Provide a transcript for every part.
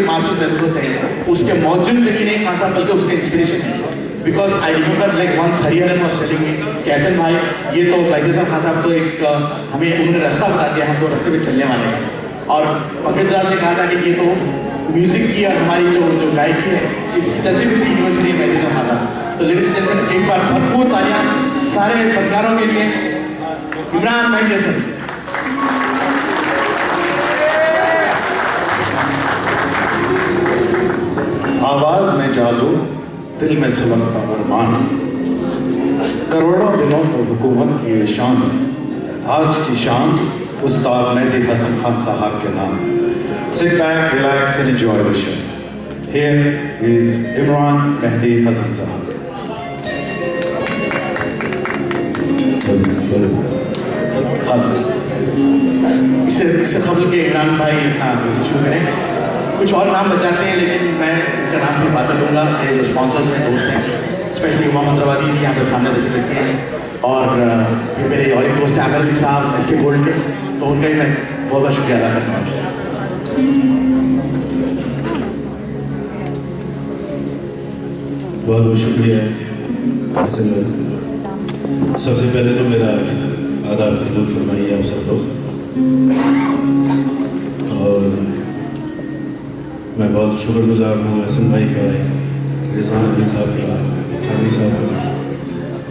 Master जरूरत है उसके मौजूद लेकिन नहीं खान साहब बल्कि उसके इंस्पिरेशन है। Because I remember like once Hariharan was telling me कि ऐसे भाई ये तो बैजर खान साहब तो एक हमें उन्होंने रास्ता बता दिया, हम तो रास्ते पे चलने वाले हैं। और पंकज दास ने कहा था कि ये तो म्यूजिक की और हमारी जो गायकी है इसकी चलती फिरती यूनिवर्सिटी है बैजर खान साहब। तो लेडीज एंड जेंटलमैन एक बार भरपूर तालियां सारे फनकारों के लिए। इमरान भाई जैसे आवाज में जादू दिल में सुलगता अरमान, करोड़ों दिलों को हुकूमत की ये शान, आज की शान उस्ताद मेहदी हसन खान साहब के नाम। Sit back, relax and enjoy the show. Here is Imran Mehdi Hasan Sahab. इससे खबर के इमरान भाई अपना शुरू करें। कुछ और नाम बचाते हैं लेकिन मैं उनका नाम भी बात करूँगा। मेरे जो स्पॉन्सर्स हैं, दोस्त हैं, स्पेशली उमा मंत्रवादी जी यहाँ पर सामने तशरीफ रखते हैं और ये मेरे और एक दोस्त हैं आमिर अली साहब एसके गोल्ड के, तो उनका ही मैं बहुत बहुत शुक्रिया अदा करता हूँ। बहुत बहुत शुक्रिया। सबसे पहले तो मेरा आदाब कबूल फरमाइए आप सब लोग, और मैं बहुत शुक्रगुजार हूँ हसन भाई का, रिजवान अली साहब का, आमिर साहब का,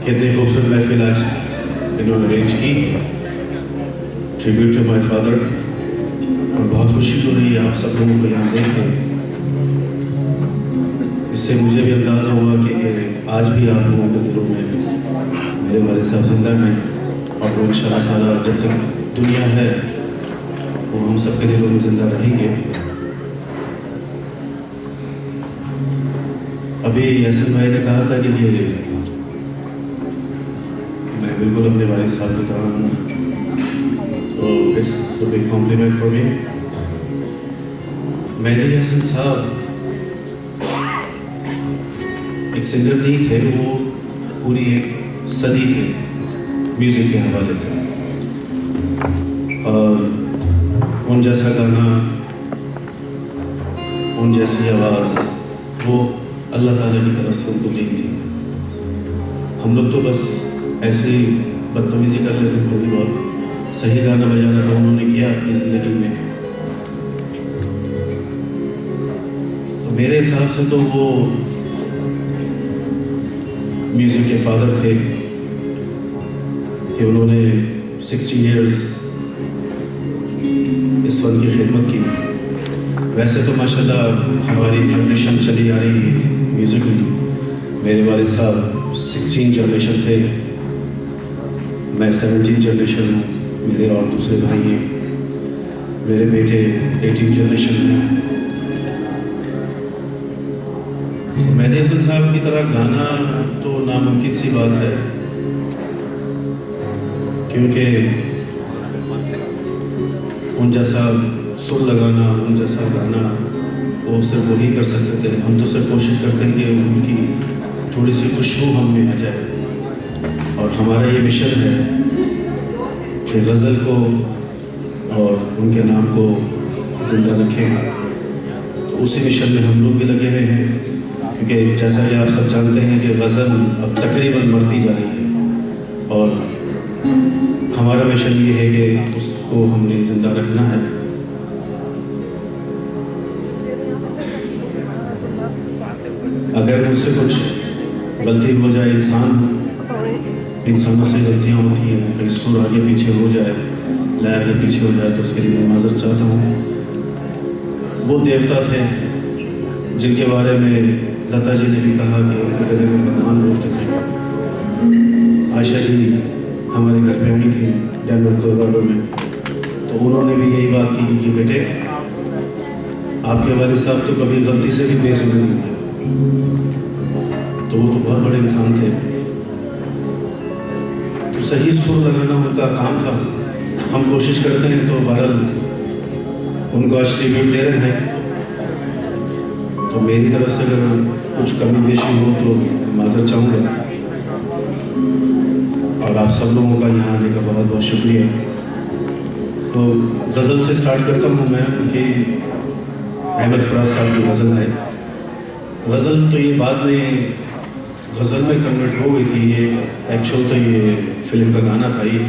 कितनी खूबसूरत महफिल आज इन्होंने अरेंज की, ट्रिब्यूट टू माय फादर। और बहुत खुशी हो रही है आप सब लोगों को यहाँ देख के। इससे मुझे भी अंदाज़ा हुआ कि आज भी आप लोगों के दिलों में मेरे वाले साहब जिंदा हैं, और वो इंशाअल्लाह ताला जब तक दुनिया है वो हम सबके दिलों में जिंदा रहेंगे। अभी हसन भाई ने कहा था कि ये मैं बिल्कुल अपने वाले साहब की तरह हूँ, तो it's a big compliment for me. Mehdi Hassan साहब एक सिंगर नहीं थे, वो पूरी एक सदी थे म्यूज़िक के हवाले से, और उन जैसा गाना, उन जैसी आवाज़ वो अल्लाह ताला की तरफ से उनको दी थी। हम लोग तो बस ऐसे ही बदतमीज़ी कर लेते थे, थोड़ी बहुत। सही गाना बजाना तो उन्होंने किया अपनी ज़िंदगी में। तो मेरे हिसाब से तो वो म्यूज़िक के फादर थे कि उन्होंने 60 इयर्स इस फन की खिदमत की। वैसे तो माशाल्लाह हमारी जनरेशन चली आ रही है म्यूज़िक में। मेरे वाले साहब 16 जनरेशन थे, मैं 17 जनरेशन हूँ, मेरे और दूसरे भाई हैं, मेरे बेटे 18 जनरेशन हैं। मेहदी हसन साहब की तरह गाना तो नामुमकिन सी बात है, क्योंकि उन जैसा सुर लगाना, उन जैसा गाना वो सिर्फ वही कर सकते थे। हम तो सिर्फ कोशिश करते हैं कि उनकी थोड़ी सी खुशबू हम में आ जाए, और हमारा ये मिशन है कि गज़ल को और उनके नाम को ज़िंदा रखें। तो उसी मिशन में हम लोग भी लगे हुए हैं, क्योंकि जैसा कि आप सब जानते हैं कि गज़ल अब तकरीबन मरती जा रही है, और हमारा मिशन ये है कि उसको हमने ज़िंदा रखना है। अगर मुझसे कुछ गलती हो जाए, इंसानों से गलतियाँ होती हैं, कहीं सुर आगे पीछे हो जाए, लय आगे पीछे हो जाए, तो उसके लिए मैं माज़रत चाहता हूँ। वो देवता थे जिनके बारे में लता जी ने भी कहा कि उनके गले में भगवान बोलते थे। आयशा जी हमारे घर पे आई थी डेनवर कोलोराडो में, तो उन्होंने भी यही बात की कि बेटे आपके वाले साहब तो कभी गलती से भी बेसुरे नहीं थे, तो वो तो बहुत बड़े इंसान थे। तो सही सुर लगाना उनका काम था। हम कोशिश करते हैं, तो बहरहाल उनको आज ट्रिब्यूट दे रहे हैं। तो मेरी तरफ से अगर कुछ कमी पेशी हो तो माज़रत चाहूँगा, और आप सब लोगों का यहाँ आने का बहुत बहुत शुक्रिया। तो गज़ल से स्टार्ट करता हूँ मैं, कि अहमद फराज साहब की गज़ल है। गज़ल तो ये बाद में गज़ल में कन्वर्ट हो गई थी, ये एक्चुअल तो ये फिल्म का गाना था ये।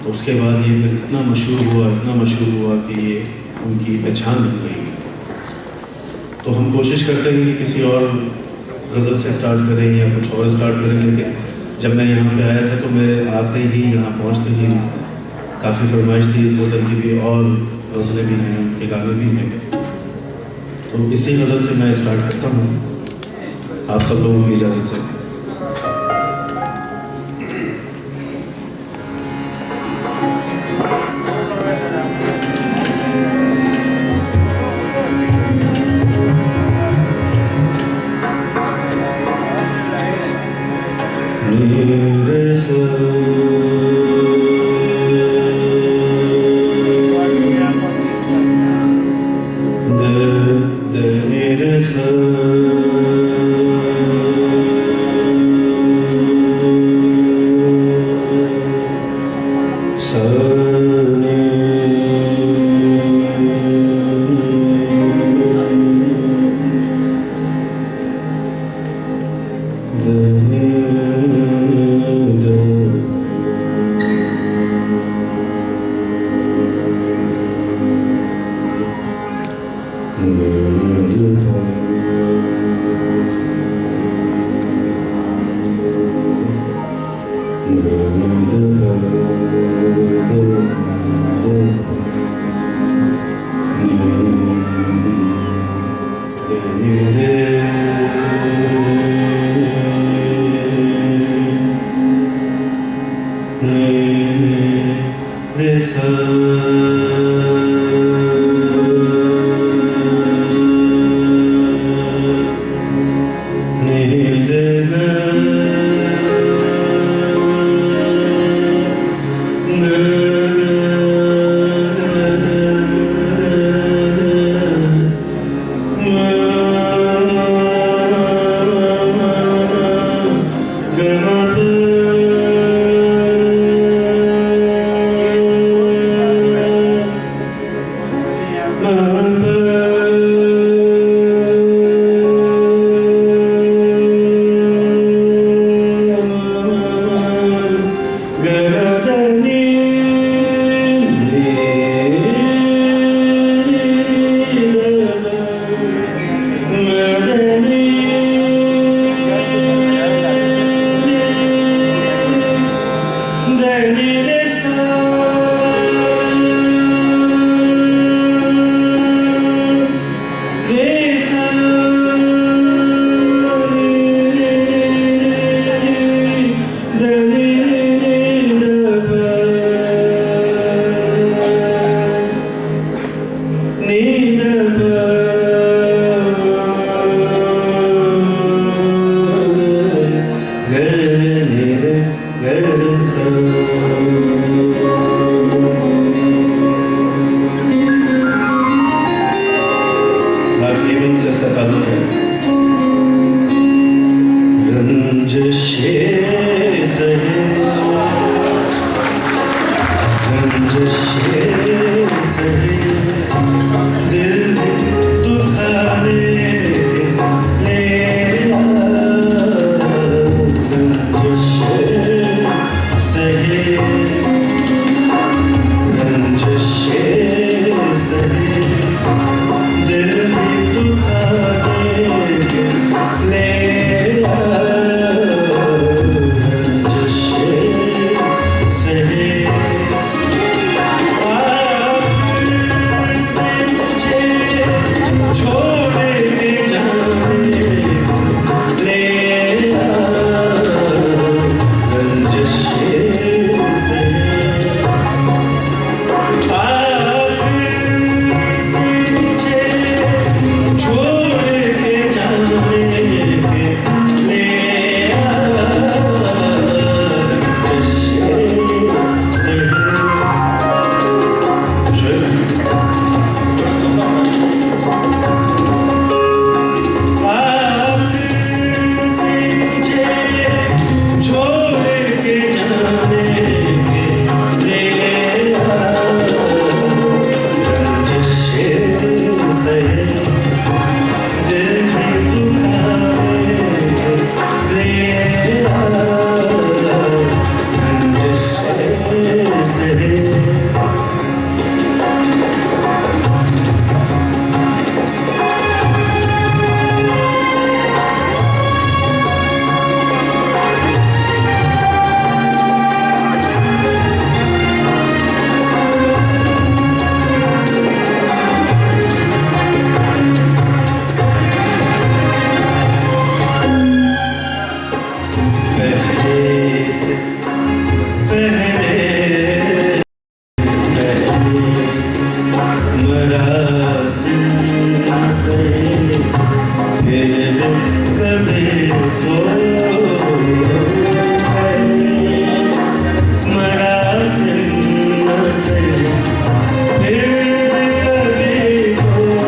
तो उसके बाद ये फिर इतना मशहूर हुआ कि ये उनकी पहचान बन गई। तो हम कोशिश करते हैं कि किसी और गज़ल से स्टार्ट करें या कुछ और स्टार्ट करें, लेकिन जब मैं यहाँ पे आया था तो मेरे आते ही यहाँ पहुँचते ही काफ़ी फरमाइश थी इस गज़ल की भी, और गज़लें भी हैं, उनके गाने भी हैं। तो इसी गज़ल से मैं स्टार्ट करता हूँ आप सब लोगों की इजाज़त से। कभी तो मरासिम से फिर कभी तो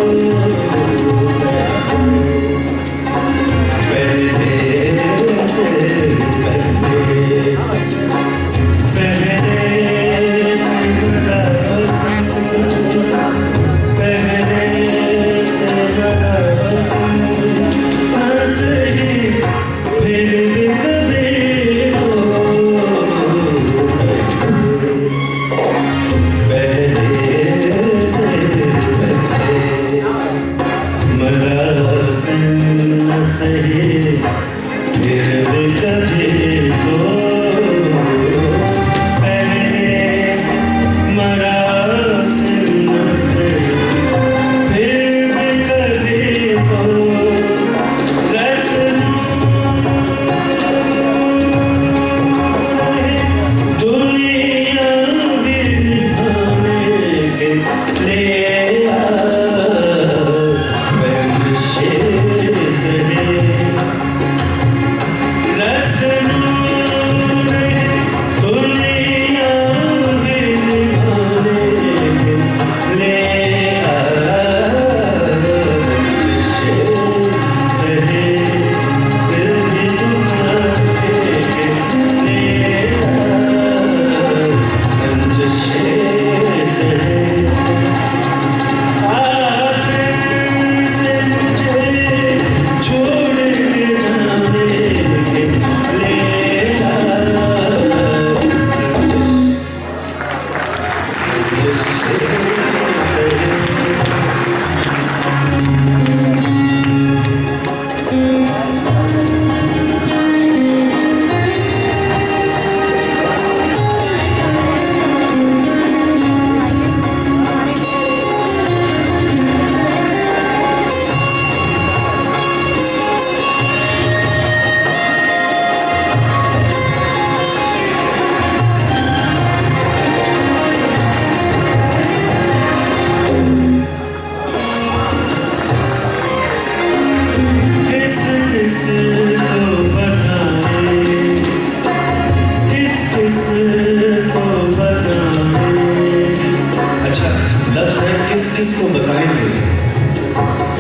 पहले से किसको बताएंगे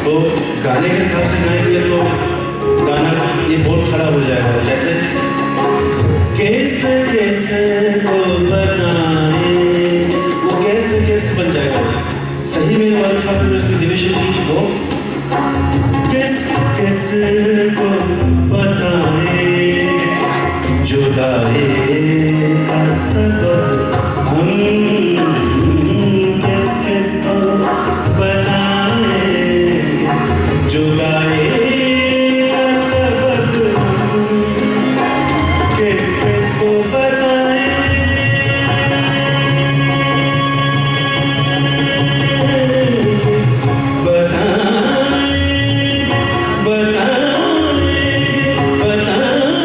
तो गाने के हिसाब से गाएंगे तो गाना ये बहुत खराब हो जाएगा। जैसे कैसे कैसे को बताए वो कैसे कैसे बन जाएगा। सही मेरे वाले साहब ने उसकी डिविजन की वो किस कैसे को बताए जुदाई का सबब हम जुदाई का सबब किस किस को बताएं बताएं बताएं बताएं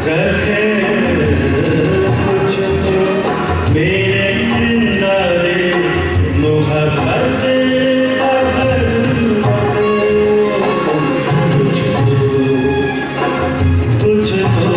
रखे कुछ तो मेरे वृंदावे मोहब्बत का भरमा कुछ तो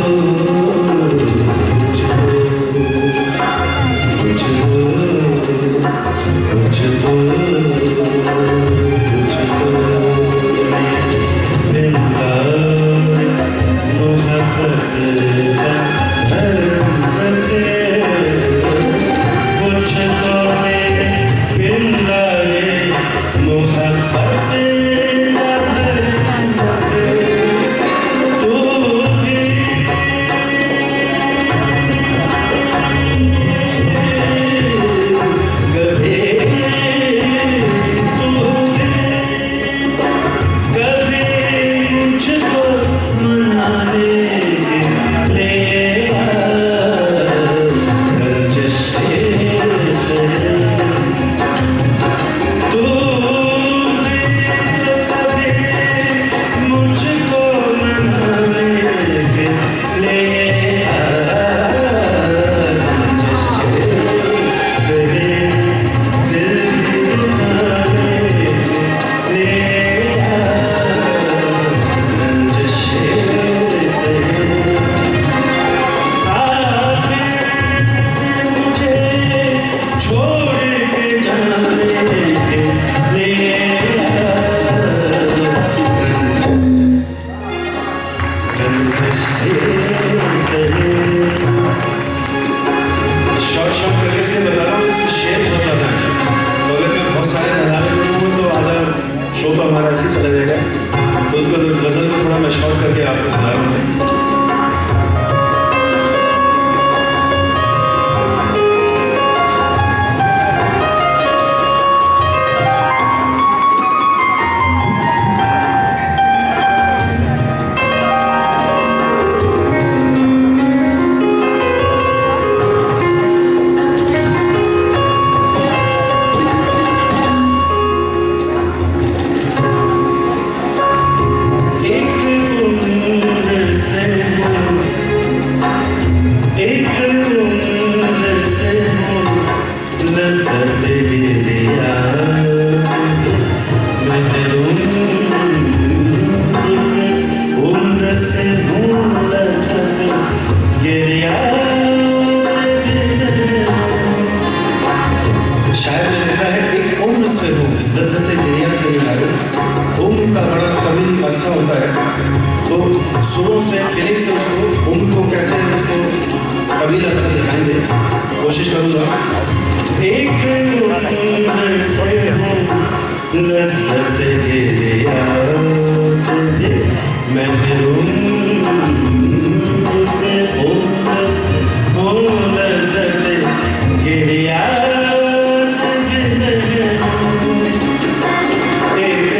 कोशिश करूंगा। एक उम्र से हूँ लज़्ज़त गिरिया से महरूम हूँ लज़्ज़त गिरिया से एक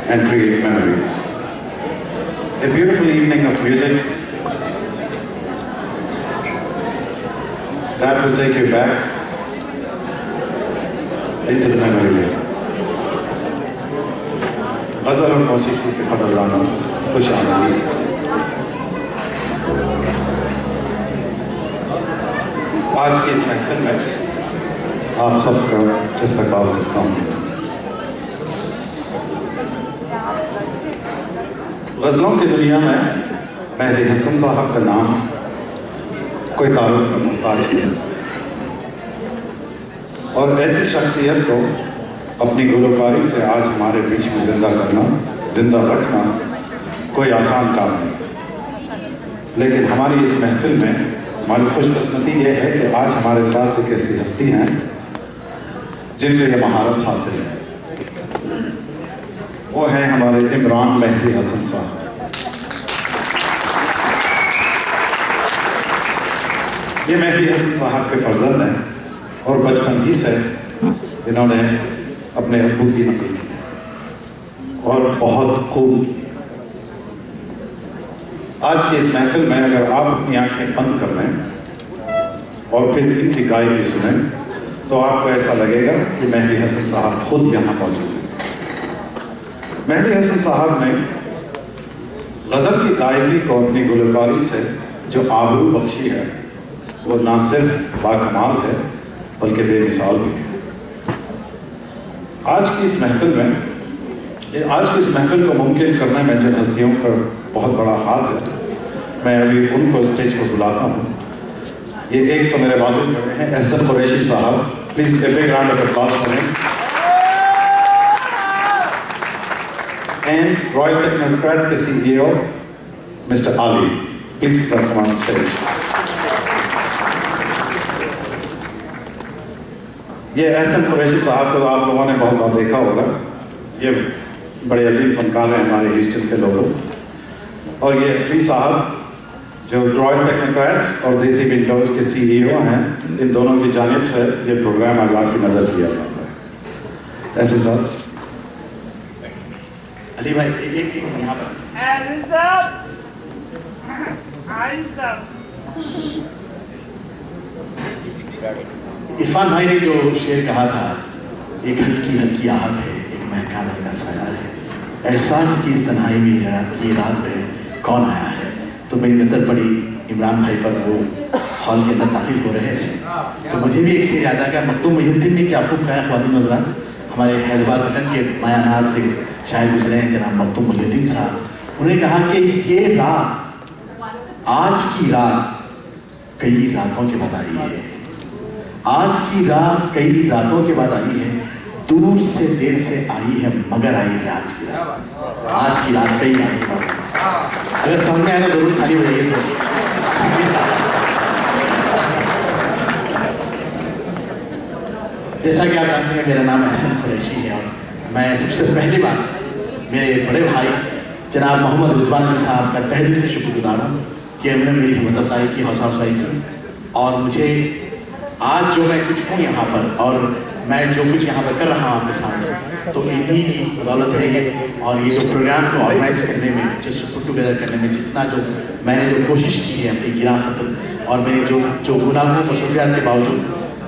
and create memories. A beautiful evening of music that will take you back into the memory lane. गज़ल और मौसीकी के कदरदानों खुश आमदीद। आज की इस महफिल में आप सबका इस्तकबाल करता हूँ। गज़लों की दुनिया में मेहदी हसन साहब का नाम कोई तारुफ का मोहताज नहीं, और ऐसी शख्सियत को अपनी गुलकारी से आज हमारे बीच में जिंदा करना, जिंदा रखना कोई आसान काम नहीं। लेकिन हमारी इस महफिल में हमारी खुशकिस्मती ये है कि आज हमारे साथ एक ऐसी हस्ती हैं जिनको ये महारत हासिल है। वो हैं हमारे इमरान मेहदी हसन साहब। ये मेहदी हसन साहब के फर्जंद हैं और बचपन ही से इन्होंने अपने अब्बू की नकल की और बहुत खूब। आज की इस महफिल में अगर आप अपनी आंखें बंद कर लें और फिर इनकी गायकी सुनें तो आपको ऐसा लगेगा कि मेहदी हसन साहब खुद यहाँ पहुँचे। मेहदी हसन साहब ने गज़ल की गायकी को अपनी गुलकारी से जो आबरू बख्शी है वो ना सिर्फ बाकमाल है बल्कि बेमिसाल भी है। आज की इस महफिल को मुमकिन करने में जिन हस्तियों का बहुत बड़ा हाथ है, मैं अभी उनको स्टेज पर बुलाता हूँ। ये एक तो मेरे बाजू में हैं एहसन कुरैशी साहब, please a big round of applause for him. And royal technocrats के CEO मिस्टर आली, प्लीज कम ऑन स्टेज। ये एहसन कुरैशी साहब को आप लोगों ने बहुत बार देखा होगा। ये बड़े अजीम फनकार हैं हमारे ह्यूस्टन के लोगों। और ये अली साहब जो रॉयल टेक्नोक्रेट्स और देसी विंडोज के CEO हैं, इन दोनों की जानिब से ये प्रोग्राम आज आपकी नज़र किया जाता है। एहसन साहब। अली भाई एक यहाँ पर इरफान भाई ने जो शेर कहा था, एक हल्की हल्की आहट है, एक महका महका साया है, एहसास की इस तन्हाई में ये रात है, कौन आया है। तो मेरी नज़र पड़ी इमरान भाई पर, वो हॉल के अंदर दाखिल हो रहे हैं। तो मुझे भी एक शेर याद आ गया। मखदूम मुहिउद्दीन ने क्या खूब कहा ख्वातीन हज़रात, हमारे हैदराबाद वतन के मायानाज से शायर गुजरे हैं जनाब मखदूम मुहिउद्दीन साहब। उन्होंने कहा कि ये रात, आज की रात कई रातों के बाद आई है, आज की रात कई रातों के बाद आई है, दूर से देर से आई है मगर आई है आज की रात। आज की रात कई रातों के बाद। अगर समझ में आए तो जरूर खाली हो जाइए। जैसा कि आप जानते हैं मेरा नाम एहसन कुरैशी है और मैं सबसे पहली बार मेरे बड़े भाई जनाब मोहम्मद रिजवान अली साहब का तहे दिल से शुक्रगुजार हूँ कि उन्होंने मेरी हिम्मत अफजाई की, हौसला अफजाई की और मुझे आज जो मैं कुछ हूँ यहाँ पर और मैं जो कुछ यहाँ पर कर रहा हूँ आपके सामने, तो इन्हीं की बदौलत है ये। और ये जो प्रोग्राम को ऑर्गेनाइज करने में, जिस पुट टुगेदर करने में जितना जो मैंने जो कोशिश की है अपनी गिरा खत्म और मेरे जो गुनाहों मसरूफियात के बावजूद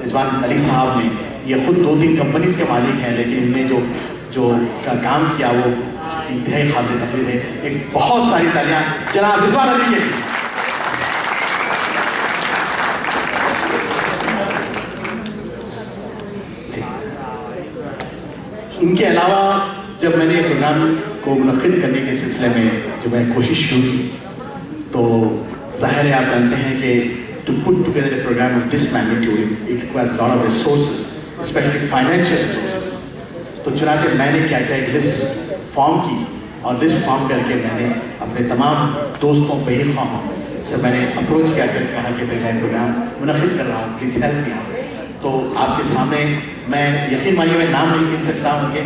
रिजवान अली साहब ने, ये खुद 2-3 कंपनीज के मालिक हैं, लेकिन इनने जो काम किया वो इंतहाई काबिल तकलीफ है। एक बहुत सारी तालियां जनाब रिजवान अली के लिए। इनके अलावा जब मैंने प्रोग्राम को मुनक्किद करने के सिलसिले में जो मैं कोशिश की तो ज़ाहिर है आप जानते हैं कि to put together a programme of this magnitude it requires lot of resources, specially financial resources. तो चुनांचे मैंने क्या किया, एक लिस्ट फॉर्म की और लिस्ट फॉर्म करके मैंने अपने तमाम दोस्तों बही ख्वाहों से मैंने अप्रोच किया कर कहा कि मैं प्रोग्राम मुनक्किद कर रहा हूँ, प्लीज़ हेल्प मी आउट। तो आपके सामने मैं यकीन मानिए मैं नाम नहीं गिन सकता हूँ कि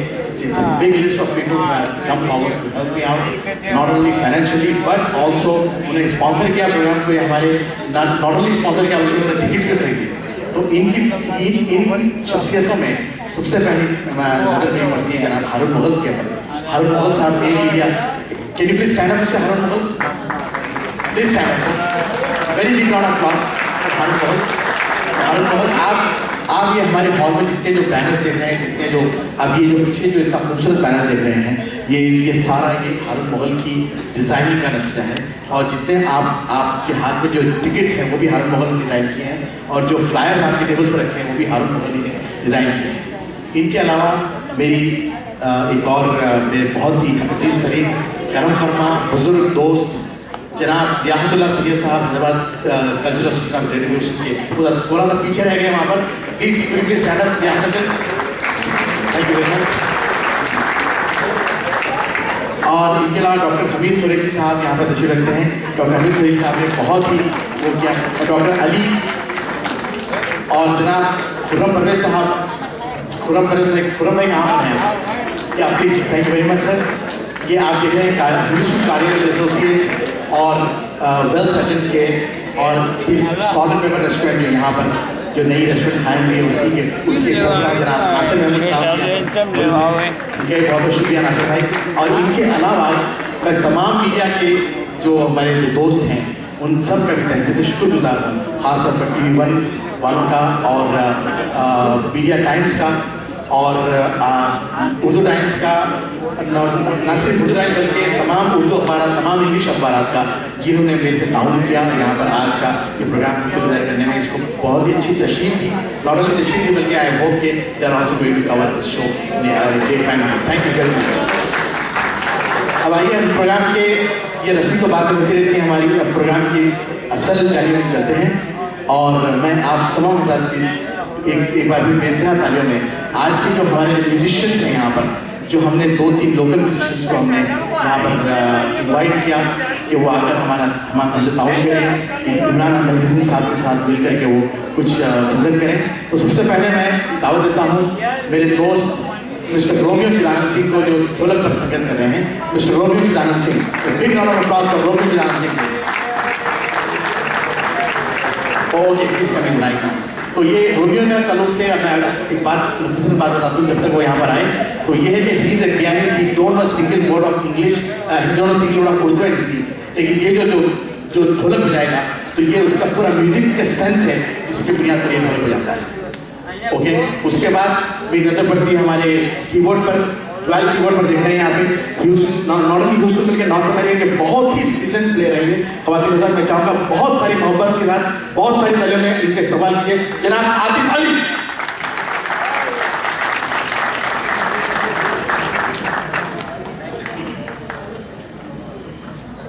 it's a big list of people who have come forward to help me out, not only financially but also उन्हें स्पॉन्सर किया प्रोग्राम को, हमारे नॉट ओनली स्पॉन्सर किया बल्कि उन्होंने टिकट भी खरीदी। तो इन शख्सियतों में सबसे पहले नजर नहीं पड़ती है जनाब हारून मुगल के ऊपर। हारून मुगल साहब के media, can you please stand up mister Haroon Mughal, please stand up, very big round of applause Haroon Mughal. Haroon Mughal, आप ये हमारे हॉल में जितने जो बैनर्स देख रहे हैं, जितने जो अब ये जो पीछे जो इतना खूबसूरत बैनर देख रहे हैं, ये सारा ये हारून मुगल की डिज़ाइनिंग का नतीजा है। और जितने आपके हाथ में जो टिकट्स हैं वो भी हारून मुगल ने डिज़ाइन किए हैं, और जो फ्लायर आपके टेबल्स पर रखे हैं वो भी हारून मुगल ने डिज़ाइन किए हैं। इनके अलावा मेरी एक और मेरे बहुत ही अजीज़ तरीन करम फरमा बुजुर्ग दोस्त जनाब याहतुल्लाह सैयद साहब Hyderabad cultural institute of university के थोड़ा सा पीछे रह गए वहाँ पर, please stand up Yahatullah, thank you very much. और इनके अलावा डॉक्टर हमीद कुरैशी साहब यहाँ पर तशरीफ रखते हैं। डॉक्टर हमीद कुरैशी साहब ने बहुत ही वो किया, और डॉक्टर अली और जनाब खुर्रम परवेज साहब, खुर्रम भाई कहाँ पर हैं क्या, please, thank you very much sir. ये आप देख रहे हैं कार्डियल एसोसिएट्स और वेल सर्जन के और सॉल्ट एंड पेपर रेस्टोरेंट जो यहाँ पर जो नई रेस्टोरेंट खाएंगे उसके सरबराह जनाब नासिर महमूद साहब, इनका बहुत बहुत शुक्रिया नासिर भाई। और इनके अलावा मैं तमाम मीडिया के जो हमारे जो दोस्त हैं उन सब का भी तहे से शुक्रगुजार हूँ, खासतौर पर TV1 वालों का और मीडिया टाइम्स का और उर्दू टाइम्स का, न सिर्फ उर्दू टाइम्स बल्कि तमाम उर्दू अखबार, तमाम इंग्लिश अखबार का, जिन्होंने मेरे से ताउन किया यहाँ पर आज का ये प्रोग्राम तैयार करने में। इसको बहुत ही अच्छी तशरीफ थी, नॉट ओनली तशरीफ थी बल्कि आई होप के they are also going to cover this show. Thank you very much. अब आइए हम प्रोग्राम के ये रस्मी तो बातें होती रहती हैं हमारी, अब प्रोग्राम की असल जानिब में चलते हैं। और मैं आप तमाम एक बार भी बेइंतहा तालियों में आज के जो हमारे म्यूजिशियंस हैं यहाँ पर, जो हमने 2-3 लोकल म्यूजिशियंस को हमने यहाँ पर इनवाइट किया कि वो आकर हमारे हमसे ताउन करें, इमरान अहमद साहब के साथ मिलकर के वो कुछ संगत करें। तो सबसे पहले मैं दावत देता हूँ मेरे दोस्त मिस्टर रोमियो चिदानंद सिंह को, जो ढोलक पर संगत कर रहे हैं, mister Romeo Chidanand Singh. Big round of applause for Romeo Chidanand Singh. Okay, please coming right now. तो ये रोमियो का तल्लुक से मैं एक बात बताता हूँ जब तक वो यहाँ पर आए, तो ये है कि he is a pianist, he don't know single word of English, he don't know single word of Urdu and Hindi, लेकिन ये जो ढोलक बजाएगा तो ये उसका पूरा म्यूजिक का सेंस है जिसकी बुनियाद पर ये ढोलक बजाता है। ओके, उसके बाद मेरी नजर पड़ती है हमारे कीबोर्ड पर, 12 कीबोर्ड पर देख रहे हैं यहाँ पे नॉट ओनली ह्यूस्टन बल्कि नॉर्थ अमेरिका के बहुत ही सीजन प्लेयर हैं। ख़वातीन हज़रात, मैं चाहूँगा बहुत सारी मोहब्बत के साथ, बहुत सारी तालियों में इनके इस्तेमाल किए जनाब आतिफ अली।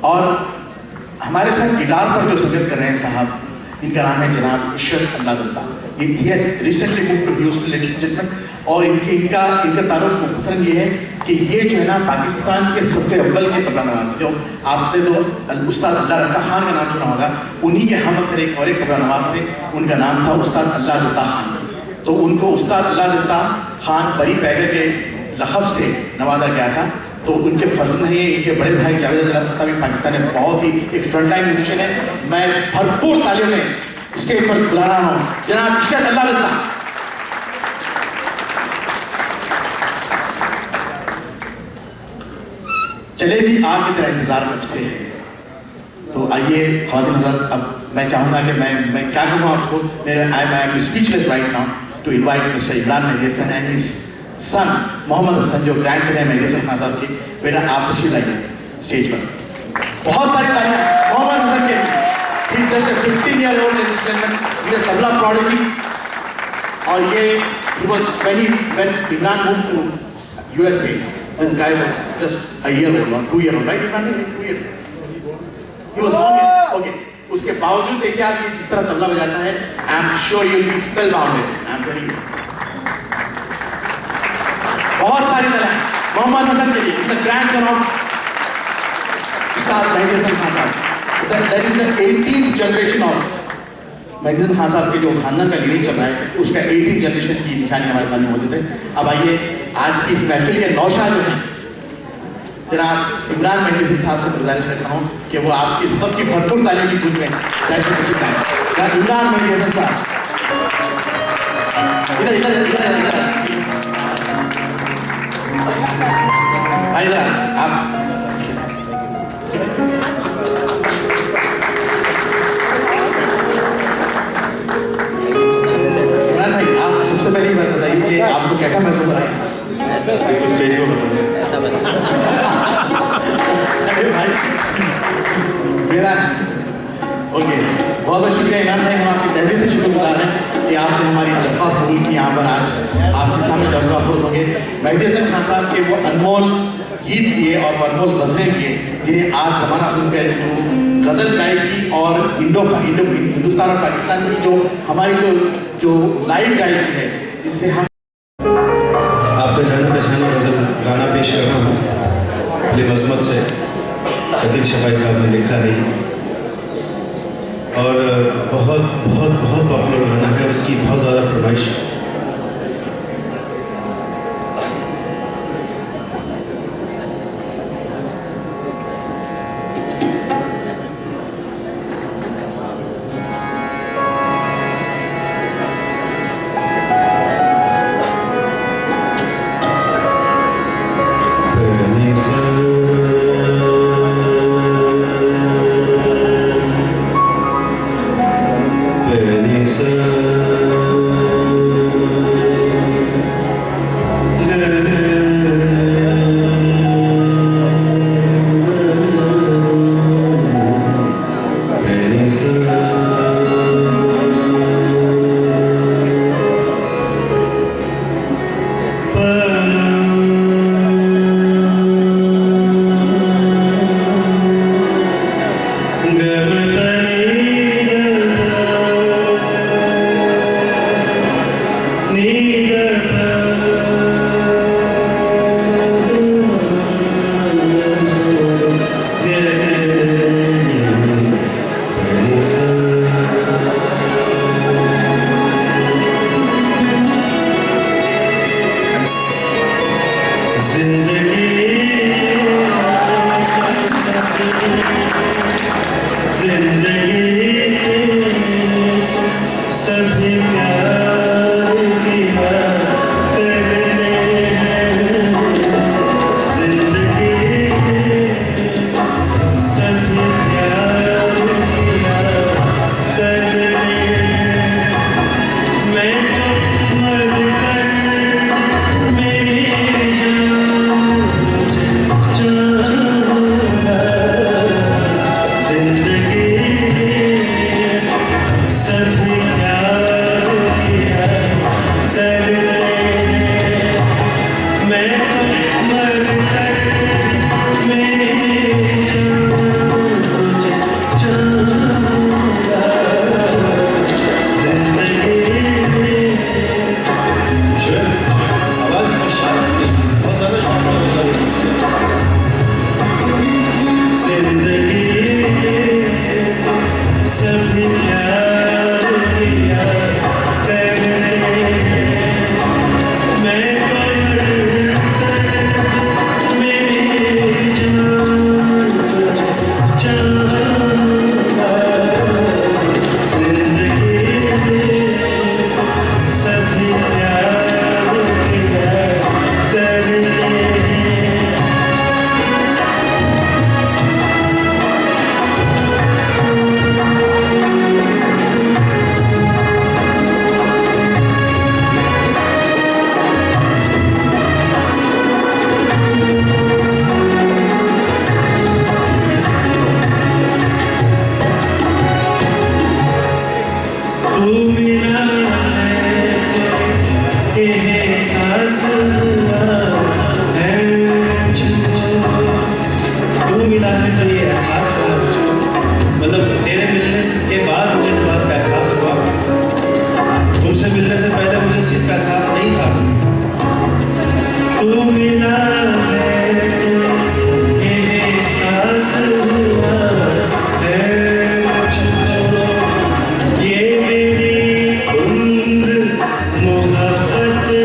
और हमारे साथ गिटार पर जो संगत कर रहे हैं साहब, इनका नाम है जनाब इशरत अल्लाह दत्ता। ये recently move to Houston ladies and gentleman. और इनका तारुफ मुख्तसरन ये है कि ये जो है ना पाकिस्तान के सबसे अव्वल के तबला नवाज, जो आपने तो उस्ताद अल्लाह रत्ता खान का नाम सुना होगा, उन्हीं के हम असर एक और एक तबला नवाज थे, उनका नाम था उस्ताद अल्लाह दत्ता खान। तो उनको उस्ताद अल्लाह दत्ता खान परी पैगर के लक़ब से नवाजा गया था। तो उनके फर्जंद हैं, इनके बड़े भाई जावेद अल्लाह दत्ता भी पाकिस्तान में बहुत ही एक फ्रंट लाइन म्यूजिशियन है। मैं भरपूर तालियों में स्टेज पर बुला रहा हूँ जनाब इशरत अल्लाह दत्ता। चले भी आपकी तरह इंतजार कब से है। तो आइए ख़वातीन हज़रात, अब मैं चाहूँगा कि मैं क्या कहूँ आपको, मेरे I am speechless right now to invite mister Imran Mehdi Hassan and his son Mohammad Hassan, जो ग्रैंडसन है मेहदी हसन खान साहब की। बेटा आप तशरीफ लाइए स्टेज पर, बहुत सारी तालियां मोहम्मद हसन के। He is just 15-year-old tabla prodigy। और ये he was when Imran moved to USA, this guy was just a year old or 2-year-old, right? Imran, 2 years. He was born here. Okay. उसके बावजूद देखिए आप ये जिस तरह तबला बजाता है, I am sure you'll be spellbound. I am telling you. बहुत सारी तालियां मोहम्मद हसन के लिए, the grandson of उस्ताद मेहदी हसन खान साहब। That is the 18th generation of Mehdi Hasan Khan साहब के जो खानदान का लीनिंग चल रहा है, उसका 18th जनरेशन की निशानी हमारे सामने मौजूद है। अब आइए आज की इस महफिल के नौशाद जो हैं जनाब इमरान मेहदी हसन साहब से गुजारिश करता हूँ कि वो आपकी सबकी भरपूर तालियों की गूंज में इमरान मेहदी हसन साहब इधर इधर आप इमरान भाई, आप सबसे पहले ये बात बताइए कि आपको कैसा महसूस हो रहा है? स्टेज को बताओ। अरे भाई मेरा ओके, बहुत बहुत शुक्रिया इमरान भाई, हम आपके तहे से शुक्रगुजार हैं कि आपने हमारी दरख्वास्त कबूल की, यहाँ पर आज आपके सामने जज्बा अफरोज होंगे। मेहदी हसन खान साहब के वो अनमोल गीत किए और वो अनमोल गज़लें किए जिन्हें आज ज़माना सुनकर गज़ल गायकी और हिंदुस्तान और पाकिस्तान की जो हमारी जो लाइव गायकी है, जिससे हम आपका जाना पहचाना गज़ल गाना पेश कर रहा हूँ। लिमज़मत से अतिक शफाई साहब ने लिखा है और बहुत बहुत बहुत पॉपुलर गाना है, उसकी बहुत ज़्यादा फरमाइश। मोहब्बत के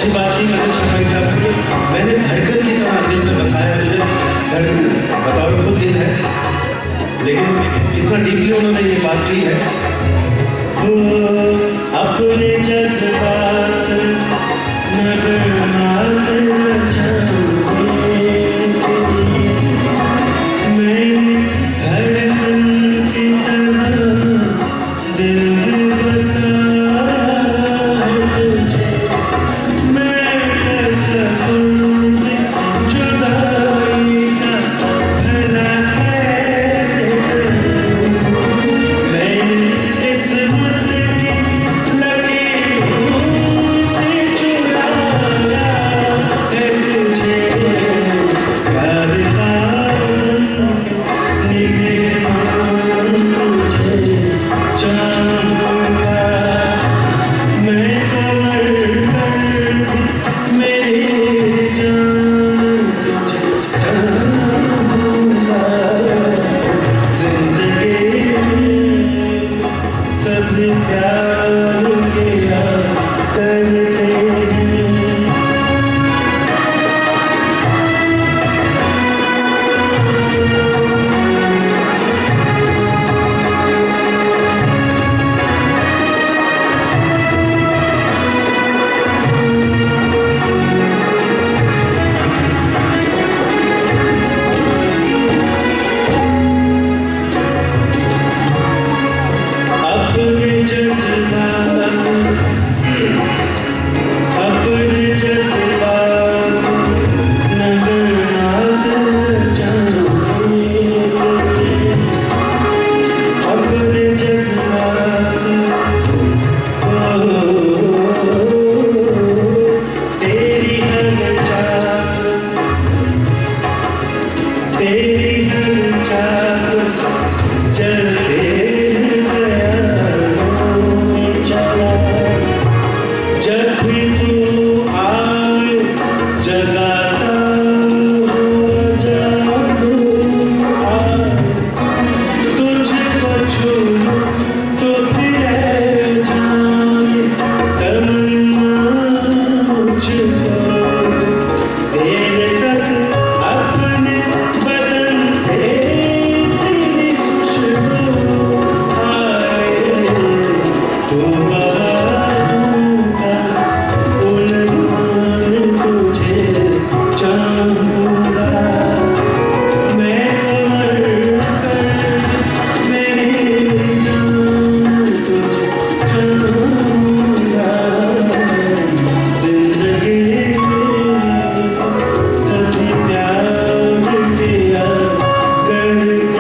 अच्छी बात नहीं करते शफाई साहब की, मैंने धड़कन की तरह दिल में बसाया, मुझे धड़कन बताओ खुद दिल है, लेकिन कितना डीपली उन्होंने ये बात की है। अपने जज्बात नगमात रचाऊंगे, मैं धड़कन की तरह दिल में बसा तुझे, मैं कैसा सुनूं जुदाई का भला कैसे करूं, मैं इस मुद्द की लकीरों से चुराया है तुझे, प्यार का निगरान तुझे चाहूंगा, मैं कमर कर मेरी जान तुझे चाहूंगा, जिंदगी में सबसे प्यार किया करते हैं। अपने जज्बात नगमात रचाऊंगे, अपने जज्बात तेरी हर चाक से, तेरी हर चाक से चलते चला, जब भी तू आए जगाता हुआ जादू आए, तुझको छू तो तेरे जाए तमन्ना मुझको, तेरे तक अपने बदन से तेरी खुशबू आए, तू बहारों का उल्लान तुझे चाहूंगा, मैं कमर कर मेरी जान तुझे चाहूंगा, जिंदगी में सभी प्यार किया करते हैं।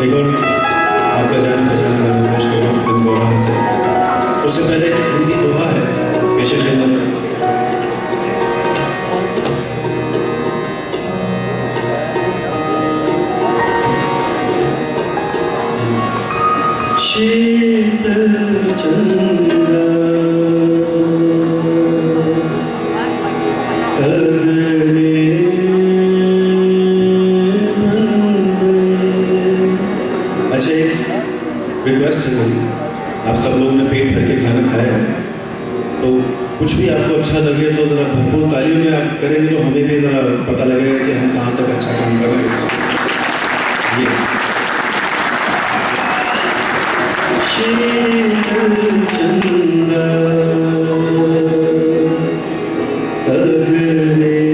एक और आपका जान पहचान गाना पेश करूँ फिल्म दोहा से, उससे पहले एक हिंदी दोहा है पेश खिदमत। शीतल चंद्र अगले अच्छा, एक रिक्वेस्ट है, आप सब लोगों ने पेट भर के खाना खाया है, तो कुछ भी आपको अच्छा लगे तो ज़रा भरपूर तालियों में आप करेंगे तो हमें भी ज़रा पता लगेगा कि हम कहाँ तक अच्छा काम कर रहे हैं। ये शीतल चंद्र अगले